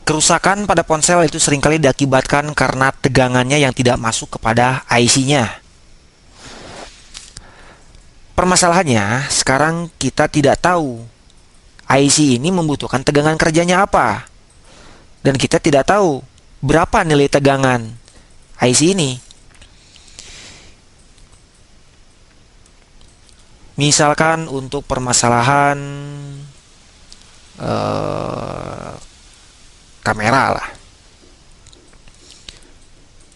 Kerusakan pada ponsel itu seringkali diakibatkan karena tegangannya yang tidak masuk kepada IC-nya. Permasalahannya, sekarang kita tidak tahu IC ini membutuhkan tegangan kerjanya apa. Dan kita tidak tahu berapa nilai tegangan IC ini. Misalkan untuk permasalahan kamera lah.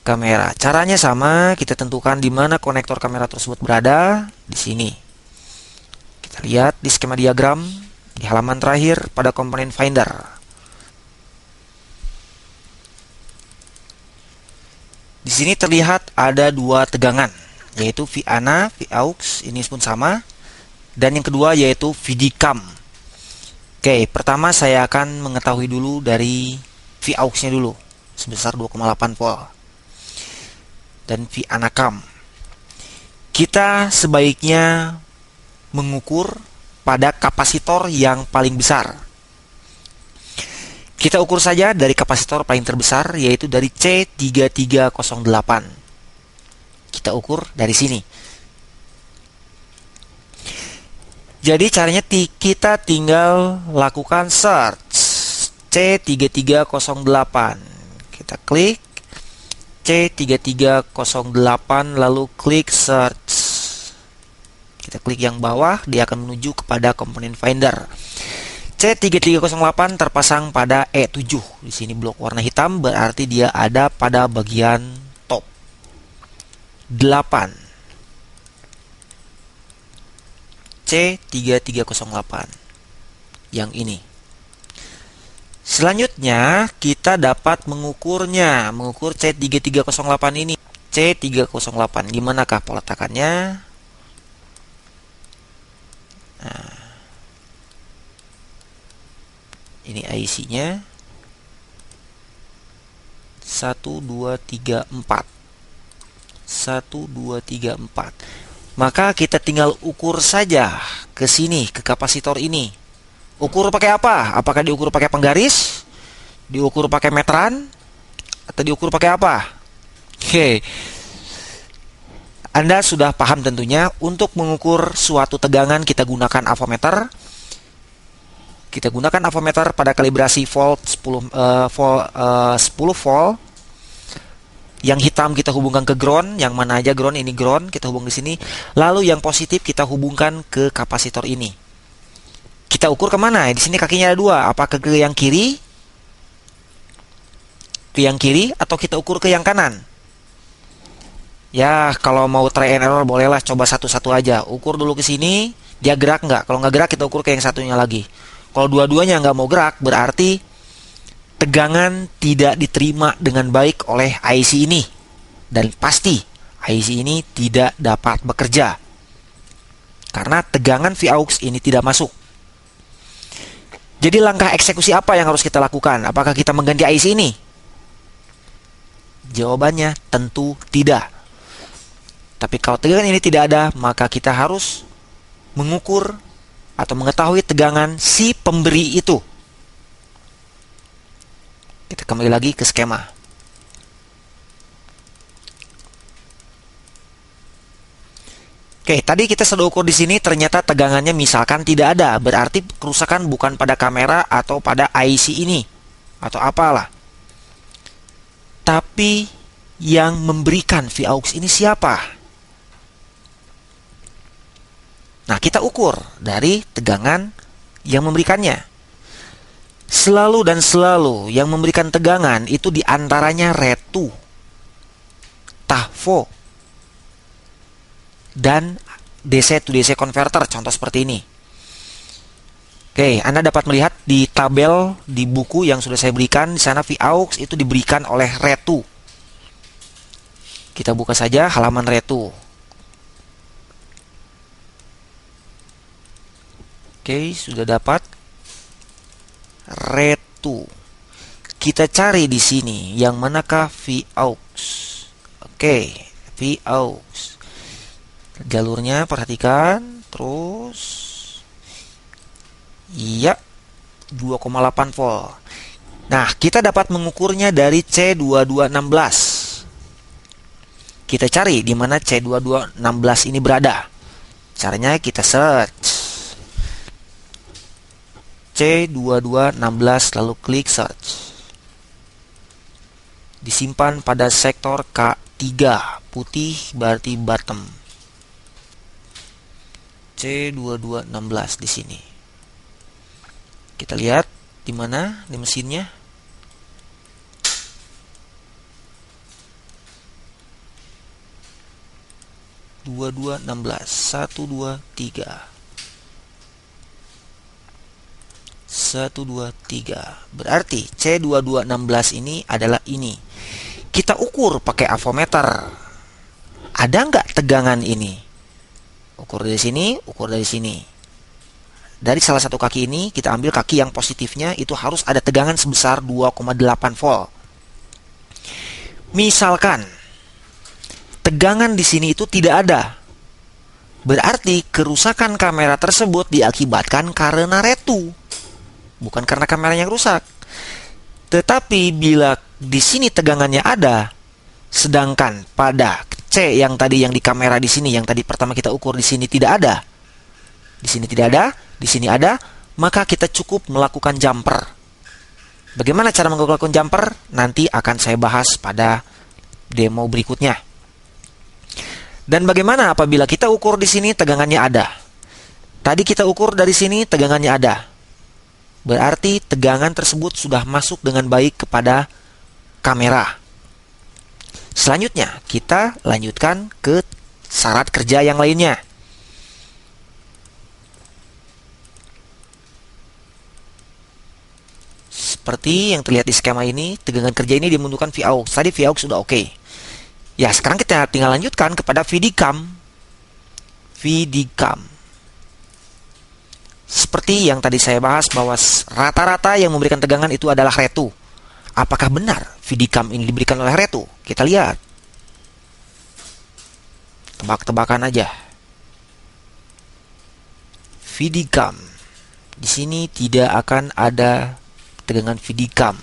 Kamera. Caranya sama, kita tentukan di mana konektor kamera tersebut berada, di sini. Kita lihat di skema diagram di halaman terakhir pada komponen Finder. Di sini terlihat ada dua tegangan, yaitu Vana, Vaux, ini pun sama, dan yang kedua yaitu VDCAM. Oke, pertama saya akan mengetahui dulu dari Vaux-nya dulu, sebesar 2,8 volt. Dan Vanacam. Kita sebaiknya mengukur pada kapasitor yang paling besar. Kita ukur saja dari kapasitor paling terbesar, yaitu dari C3308. Kita ukur dari sini. Jadi caranya kita tinggal lakukan search C3308. Kita klik C3308 lalu klik search. Kita klik yang bawah, dia akan menuju kepada komponen Finder. C3308 terpasang pada E7. Di sini blok warna hitam, berarti dia ada pada bagian top. 8. C3308. Yang ini. Selanjutnya, kita dapat mengukurnya. Mengukur C3308 ini. C308. Gimanakah peletakannya? Nah. Ini IC-nya 1, 2, 3, 4. 1, 2, 3, 4. Maka kita tinggal ukur saja ke sini, ke kapasitor ini. Ukur pakai apa? Apakah diukur pakai penggaris? Diukur pakai meteran? Atau diukur pakai apa? Oke. Anda sudah paham tentunya, untuk mengukur suatu tegangan kita gunakan avometer. Kita gunakan avometer pada kalibrasi volt 10 volt. Yang hitam kita hubungkan ke ground, yang mana aja ground, ini ground, kita hubung di sini. Lalu yang positif kita hubungkan ke kapasitor ini. Kita ukur kemana? Di sini kakinya ada dua. Apakah ke yang kiri? Ke yang kiri atau kita ukur ke yang kanan? Ya, kalau mau try and error bolehlah, coba satu-satu aja. Ukur dulu ke sini, dia gerak nggak? Kalau nggak gerak, kita ukur ke yang satunya lagi. Kalau dua-duanya nggak mau gerak, berarti tegangan tidak diterima dengan baik oleh IC ini. Dan pasti IC ini tidak dapat bekerja. Karena tegangan Vaux ini tidak masuk. Jadi langkah eksekusi apa yang harus kita lakukan? Apakah kita mengganti IC ini? Jawabannya tentu tidak. Tapi kalau tegangan ini tidak ada, maka kita harus mengukur atau mengetahui tegangan si pemberi itu. Kita kembali lagi ke skema. Oke, tadi kita sudah ukur di sini, ternyata tegangannya misalkan tidak ada, berarti kerusakan bukan pada kamera atau pada IC ini atau apalah. Tapi yang memberikan Vaux ini siapa? Nah, kita ukur dari tegangan yang memberikannya. Selalu dan selalu yang memberikan tegangan itu diantaranya Retu, Tafo, dan DC to DC converter, contoh seperti ini. Oke, Anda dapat melihat di tabel di buku yang sudah saya berikan, di sana Vaux itu diberikan oleh Retu. Kita buka saja halaman Retu. Oke, sudah dapat Retu. Kita cari di sini yang manakah Vaux. Oke, Vaux. Jalurnya perhatikan, terus iya 2,8 volt. Nah, kita dapat mengukurnya dari C2216. Kita cari di mana C2216 ini berada. Caranya kita search C2216 lalu klik search. Disimpan pada sektor K3, putih berarti bottom. C2216 di sini. Kita lihat di mana di mesinnya. Dua dua 16 1 2 3 1 2 3. Berarti C2216 ini adalah ini. Kita ukur pakai avometer. Ada nggak tegangan ini? Ukur dari sini, ukur dari sini. Dari salah satu kaki ini kita ambil kaki yang positifnya, itu harus ada tegangan sebesar 2,8 volt. Misalkan tegangan di sini itu tidak ada. Berarti kerusakan kamera tersebut diakibatkan karena retu, bukan karena kameranya yang rusak. Tetapi bila di sini tegangannya ada, sedangkan pada C yang tadi yang di kamera di sini, yang tadi pertama kita ukur di sini tidak ada. Di sini tidak ada, di sini ada, maka kita cukup melakukan jumper. Bagaimana cara melakukan jumper? Nanti akan saya bahas pada demo berikutnya. Dan bagaimana apabila kita ukur di sini tegangannya ada? Tadi kita ukur dari sini tegangannya ada. Berarti tegangan tersebut sudah masuk dengan baik kepada kamera. Selanjutnya kita lanjutkan ke syarat kerja yang lainnya. Seperti yang terlihat di skema ini, tegangan kerja ini membutuhkan Voux. Tadi Voux sudah oke. Ya, sekarang kita tinggal lanjutkan kepada VDCAM. VDCAM. Seperti yang tadi saya bahas bahwa rata-rata yang memberikan tegangan itu adalah retu. Apakah benar VDCAM ini diberikan oleh retu? Kita lihat. Tebak-tebakan aja. VDCAM. Di sini tidak akan ada tegangan VDCAM.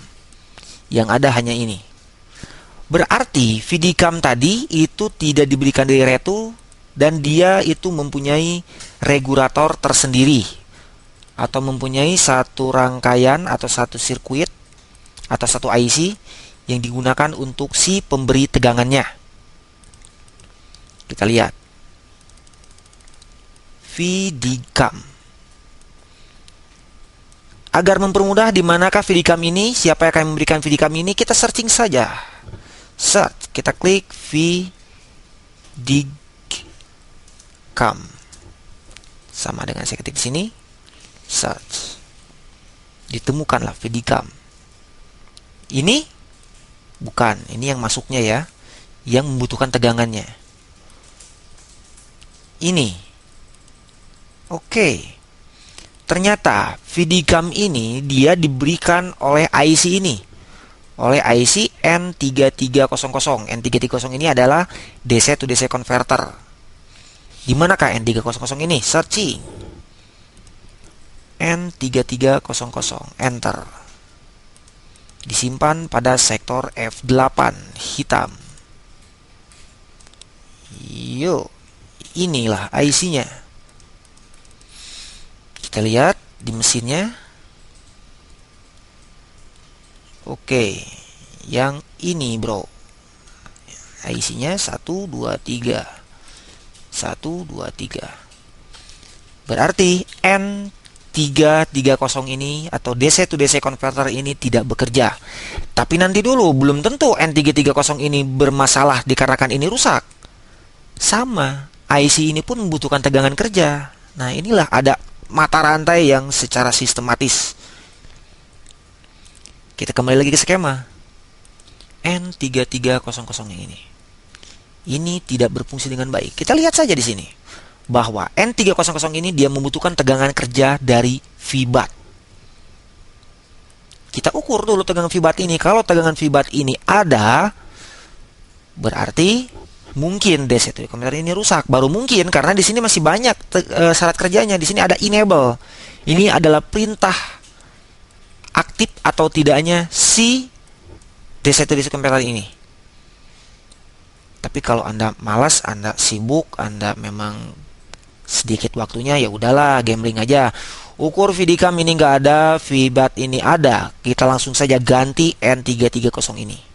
Yang ada hanya ini. Berarti VDCAM tadi itu tidak diberikan dari retu dan dia itu mempunyai regulator tersendiri atau mempunyai satu rangkaian atau satu sirkuit atau satu IC yang digunakan untuk si pemberi tegangannya. Kita lihat VDCAM. Agar mempermudah di manakah VDCAM ini, siapa yang akan memberikan VDCAM ini, kita searching saja. Search, kita klik VDCAM. Sama dengan saya ketik di sini. Search. Ditemukanlah VDCAM. Ini bukan, ini yang masuknya ya, yang membutuhkan tegangannya. Ini. Oke. Ternyata VDCAM ini dia diberikan oleh IC ini. Oleh IC N3300. N3300 ini adalah DC to DC converter. Di manakah N300 ini? Searching. N3300. Enter. Disimpan pada sektor F8 hitam. Yuk, inilah IC-nya. Kita lihat di mesinnya. Oke, yang ini bro, IC-nya 1, 2, 3. 1, 2, 3. Berarti N330 ini atau DC to DC converter ini tidak bekerja. Tapi nanti dulu, belum tentu N330 ini bermasalah dikarenakan ini rusak. Sama, IC ini pun membutuhkan tegangan kerja. Nah, inilah ada mata rantai yang secara sistematis. Kita kembali lagi ke skema. N3300 yang ini. Ini tidak berfungsi dengan baik. Kita lihat saja di sini bahwa N300 ini dia membutuhkan tegangan kerja dari VBAT. Kita ukur dulu tegangan VBAT ini. Kalau tegangan VBAT ini ada, berarti mungkin DC to converter ini rusak. Baru mungkin karena di sini masih banyak syarat kerjanya. Di sini ada enable. Ini adalah perintah aktif atau tidaknya si desain komputer ini. Tapi kalau Anda malas, Anda sibuk, Anda memang sedikit waktunya, ya udahlah gambling aja. Ukur VDCAM ini nggak ada, VBAT ini ada. Kita langsung saja ganti N330 ini.